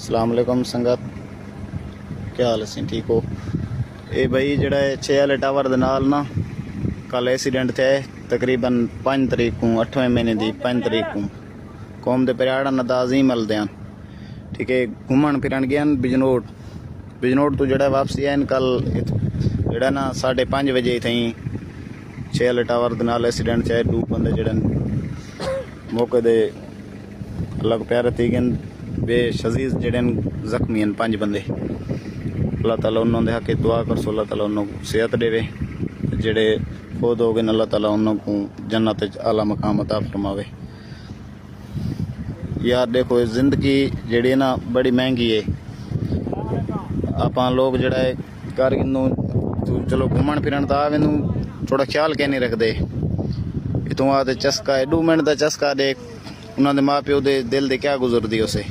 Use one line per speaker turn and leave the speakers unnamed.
अस्सलाम वालेकुम संगत, क्या हाल है? ठीक हो? ये भाई जड़ा 6 वाले टावर दे नाल ना कल एक्सीडेंट थे तकरीबन 5 तरीक को 8वें महीने की 5 तरीक को कौम के परियाड़ा नदाजी मिलते हैं। ठीक है, घूमन फिरन गए बिजनोट तो जड़ा वापसी आए कल जड़ा ना 5:30 बजे थी 6 वाले टावर दे नाल एक्सीडेंट थे। 2 बंदे जड़े मौके दे अलग प्यारे थी गए बेशजीज जड़े जख्मी हैं 5 बंदे। अल्लाह ताला उन्होंने हक दुआ कर सो, अल्लाह ताला उन्होंने सेहत देवे। जड़े खुद हो गए अल्लाह ताला उन्होंने जन्नत आला मकाम अता फरमावे। यार देखो जिंदगी जड़ी ना बड़ी महंगी है। आप लोग जड़ा है घर चलो घूमन फिरन तो आवे थोड़ा ख्याल क्या नहीं रखते। इतों आते चस्का 2 मिनट का चस्का देख उन्होंने माँ प्यो के दिल दे क्या गुजरती उसे।